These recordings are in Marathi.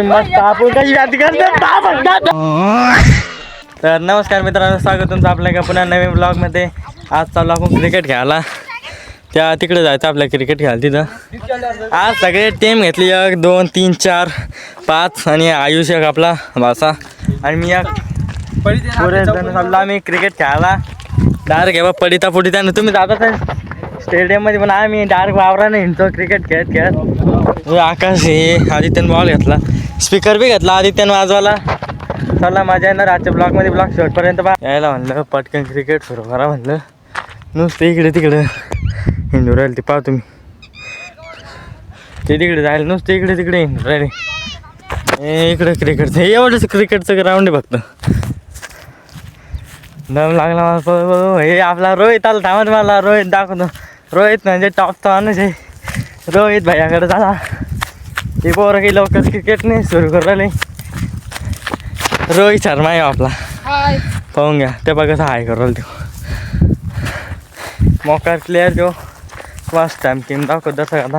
मस्त आपण कशी यादी करतो. तर नमस्कार मित्रांनो, स्वागत तुमचं आपल्या एका पुन्हा नवीन ब्लॉगमध्ये. आज चालू आपण क्रिकेट खेळायला. त्या तिकडे जायचं आपल्या क्रिकेट खेळायला तिथं. आज सगळे टीम घेतली 1 2 3 4 5 आणि आयुष एक आपला भासा आणि मी एक पुरे जण चाललो आम्ही क्रिकेट खेळायला. डायरेक्ट हे पडिता पुडिता तुम्ही जाता स्टेडियममध्ये, पण आम्ही डायरेक्ट वावराने हिंडतो क्रिकेट खेळत खेळत. आकाश हे आदित्यन बॉल घेतला, स्पीकर बी घेतला आदित्यन वाजवाला. चला मजा येणार आजच्या ब्लॉगमध्ये. ब्लॉग शेवटपर्यंत यायला म्हणलं पटकन क्रिकेट सुरू करा म्हणलं. नुसतं इकडे तिकडं हिंडू राहील ते पाहा तुम्ही. ते तिकडे जायला नुसतं इकडे तिकडे हिंडू राहिले. इकडे क्रिकेटचं एवढंच क्रिकेटचं ग्राउंड आहे फक्त. दम लागला मला. हे आपला रोहित आला, थांबत मला रोहित दाखवतो. रोहित म्हणजे टॉपचा माणूस आहे. रोहित भैयाकडे झाला. ते पोरं काही लवकर क्रिकेट नाही सुरू करू राहिले. रोहित शर्मा आहे आपला, पाहून घ्या. ते बघा हाय करू राहिला तो मोकार प्लेअर तो. फर्स्ट टाइम टीम दाखवत तसं आता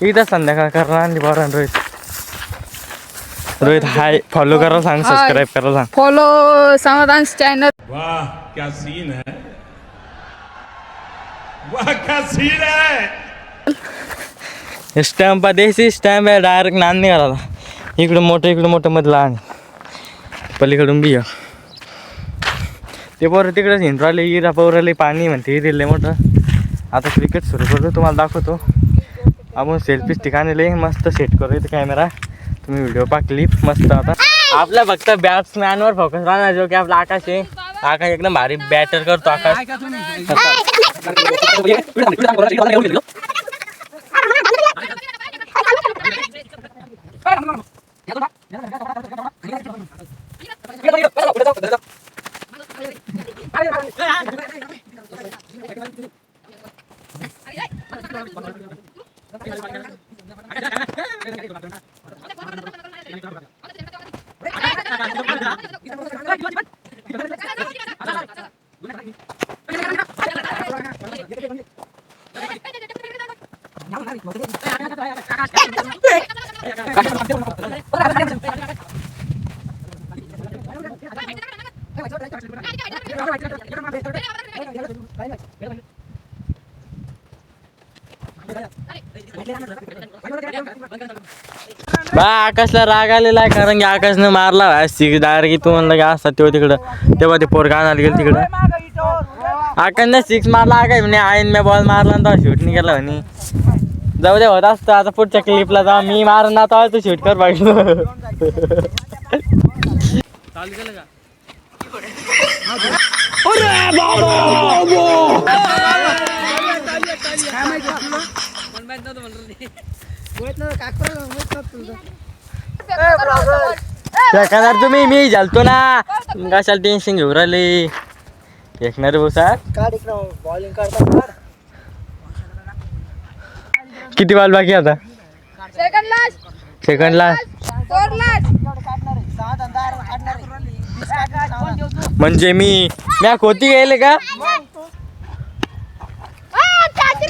इथं संध्याकाळ करणार आणि बरं. रोहित हाय फॉलो करा सांग, सबस्क्राईब करा सांग. फॉलो समाधान चॅनल. वाह क्या सीन है, वाह क्या सीन है. स्टॅम्प देशी स्टॅम्प आहे. डायरेक्ट नांद नाही घाला. इकडं मोठं मध्ये लहान, पलीकडून बिया. ते पोरं तिकडेच हिंडू राहिले. इरा पोराले पाणी म्हणते दिले मोठं. आता क्रिकेट सुरू करतो, तुम्हाला दाखवतो. आपण सेल्फीच ठिकाणी मस्त सेट करू इथे कॅमेरा. तुम्ही व्हिडिओ पहा, क्लिप मस्त. आता आपला फक्त बॅट्समॅनवर फोकस राहणार, जो की आपला आकाश आहे. आकाश एकदम भारी बॅटर करतो आकाश. बा आकाशला राग आलेला आहे, कारण की आकाशनं मारला डायरेक्ट इथून म्हणलं की असतात तेव्हा तिकडं. तेव्हा ते पोरगा आणायला गेलं तिकडं. आकाशनं 6 मारला. आकाश म्हणे आईन मी बॉल मारला ना तो शूट नाही केला म्हणे. जाऊ दे होत असतं. आता पुढच्या क्लिपला जा, मी मारून ना तू शूट कर पाहिजे. चालू केलं का? फेकणार तुम्ही, मी झालतो ना. कशाला टेन्शन घेऊ राहिले. फेकणार बोसा. किती बॉल बाकी आता? Second last. म्हणजे मी होती गेले का?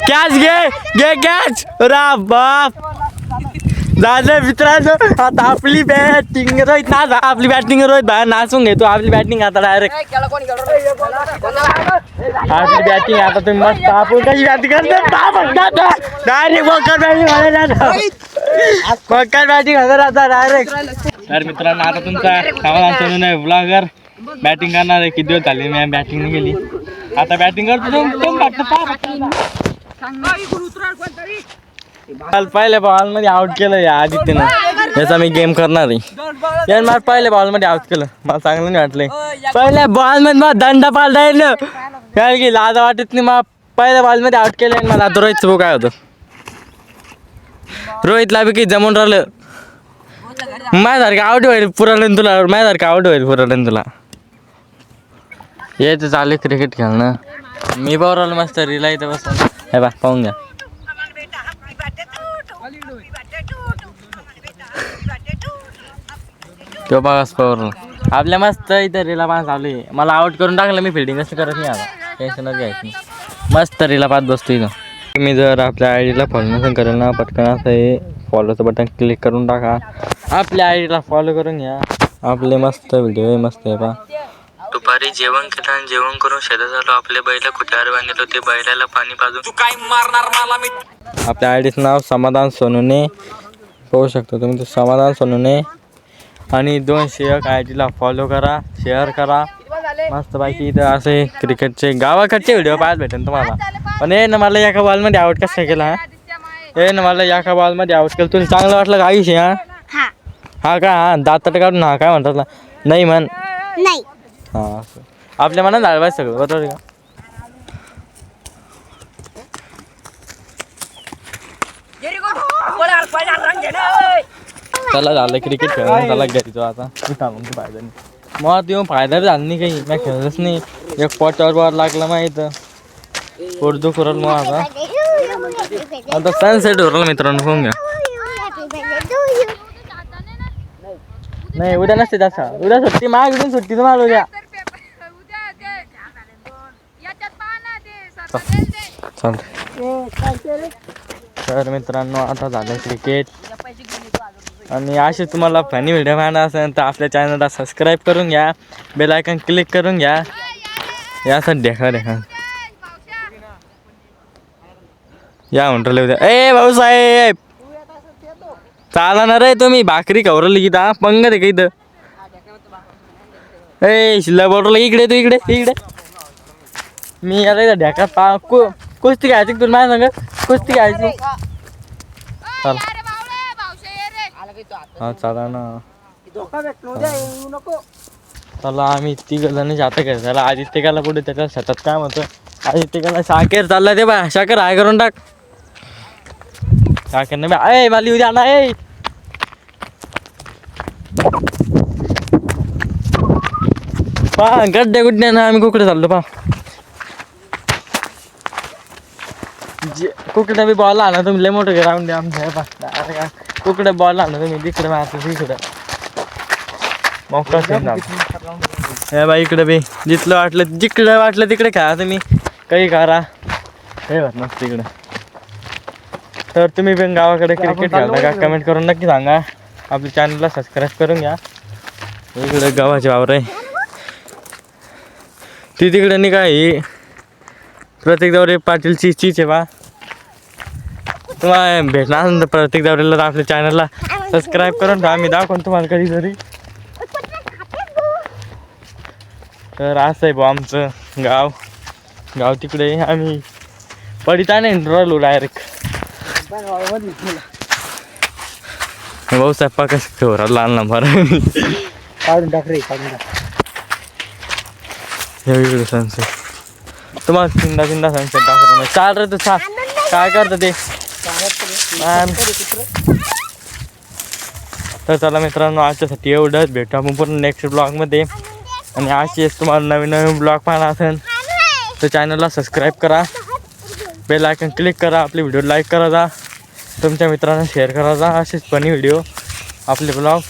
कॅच घे कॅच. रा बाप झालं मित्रांनो. आता आपली बॅटिंग रोहित ना, आपली बॅटिंग रोहित बाहेर नाचून घेतो. आपली बॅटिंग आता डायरेक्ट आपली बॅटिंग आता तुम्ही मस्त. आपण कशी बॅटिंग करतो डायरेक्ट मकर बॅटिंग हजर आता डायरेक्ट. तर मित्रांनो आता तुमचा समाधान ब्लॉगर बॅटिंग करणार आहे. किती दिवस झाले मी बॅटिंग नाही केली. आता बॅटिंग करतो. पहिल्या बॉल मध्ये आउट केलं या आदित्यनं. याचा मी गेम करणार आहे. यार मला पहिल्या बॉल मध्ये आउट केलं, मला चांगलं नाही वाटलंय. पहिल्या बॉल मध्ये मला दंड पाल राहिलं, काय की लाज वाटत नाही. मला पहिल्या बॉल मध्ये आउट केलं. मला आता रोहितचं भाऊ काय होतं. रोहितला बी काही जमून राहिलं. माझ्यासारखं आउट होईल पुरालं तुला. माझ्यासारखं आउट होईल पुरालं तुला. यायचं चालू क्रिकेट खेळणं. मी बरोबर मस्त रिला इथं बस. हे बा पाहून घ्या. तो बघा स्कोअर. आपल्या मस्त इथं रिला पास चालू आहे. मला आउट करून टाकलं. मी फिल्डिंग असं करत नाही आता. टेन्शनच घ्यायचं नाही. मस्त रीला पाहत बसतो इथं. मी जर आपल्या आय डीला फॉलो नसेल करेल ना, पटकन असं आहे फॉलोचं बटन क्लिक करून टाका. आपल्या आयडीला फॉलो करून घ्या. आपले मस्त व्हिडिओ आहे, मस्त आहे पा. दुपारी जेवण केलं आणि जेवण करून शेतात झालो. आपले बैल कुठ्यावर बांधले होते, बैलाला पाणी पाजून. तू काय मारणार मला मी. आपल्या आयडीचं नाव समाधान सोनूने, पाहू शकता तुम्ही ते समाधान सोनूने. आणि 201 आयडीला फॉलो करा, शेअर करा. मस्त बाकी इथं असे क्रिकेटचे गावाकडचे व्हिडिओ पाहायला भेटेल तुम्हाला. पण हे ना मला एका बॉलमध्ये आउट कसं केला हा, हे ना मला एका बॉलमध्ये आउट केलं. तुला चांगलं वाटलं का आयुष? हा का? हा दात काढून हा काय म्हणतात ना, नाही म्हण नाही. हा असं आपल्या मनात झालं पाहिजे सगळं, बरोबर का? चला झालं क्रिकेट खेळून, चला घरी जाऊ आता. सांगून फायदा नाही मग येऊन, फायदा बी झाला नाही काही. मी खेळलंच नाही. एक पॉटवर बॉल लागला माहीत, पोट दुखरल मग आता सनसेट होईल मित्रांनो, फोन घ्या. नाही उद्या नसते तसा, उद्या सुट्टी माग घेऊन सुट्टी तुम्हाला उद्या. तर मित्रांनो आता झालं क्रिकेट. आणि असे तुम्हाला फनी व्हिडिओ पाहणार असेल तर आपल्या चॅनलला सबस्क्राईब करून घ्या, बेल आयकॉन क्लिक करून घ्या. यासाठी देखा या म्हणतो उद्या. ए भाऊसाहेब चाला ना रे, तुम्ही भाकरी खवरली की दा पंग दे इथं. ए शिल्लक बोटला इकडे, तू इकडे इकडे. मी याला ढ्याका पा कुस्ती घ्यायची तुला माझ्या सांग, कुस्ती घ्यायची. चला हा चला ना, चला आम्ही तिघजण जाता काय. चला आदित्य गेला पुढे त्याच्या शेतात काय म्हणतो. आदित्य गेला साखर चालला ते बा, साखर हाय करून टाक. साखर नाही बा, ए मला उद्या ना. ए पा गड्ड्या गुड्ड्या ना आम्ही कुकडे चाललो पा. कुकडे बी बॉल आणा तुम्ही, लय मोठं ग्राउंड आहे आमच्या पा. कुकडे बॉल आणा तुम्ही, तिकडे मारतो तिकडे मोका. हे बाई इकडे बी जिथलं वाटलं जिकडे वाटलं तिकडे खेळा तुम्ही, काही करा हे होत नसतं तिकडं. तर तुम्ही पण गावाकडे क्रिकेट खेळता का कमेंट करून नक्की सांगा. आपल्या चॅनलला सबस्क्राईब करून घ्या. इकडे गावाचे वावर आहे ती तिकडे नाही काय प्रत्येक दौरे पाटीलची चीच आहे बा. तुम्हाला भेटणार असेल तर प्रत्येक दौऱ्याला तर आपल्या चॅनलला सबस्क्राईब करून ठेवा, आम्ही दाखवून तुम्हाला कधीतरी. तर असं आहे बा आमचं गाव तिकडे. आम्ही पडिता नाही राहिलो डायरेक्ट. भाऊ साहेब कसं खेळा लहान नंबर काढून टाक रे, काढून टाक. इकडे सनसेट तुम्हाला चिंदा सनसेट दाखवतो. चाल रे तू चाल, काय करतं ते. तर चला मित्रांनो आजच्यासाठी एवढंच. भेटू आपण पूर्ण नेक्स्ट ब्लॉगमध्ये. आणि असेच तुम्हाला नवीन ब्लॉग पाहणार असेल तर चॅनलला सबस्क्राईब करा, बेल आयकॉन क्लिक करा, आपले व्हिडिओ लाईक करा जा, तुमच्या मित्रांना शेअर करा जा. असेच फनी व्हिडिओ आपले ब्लॉग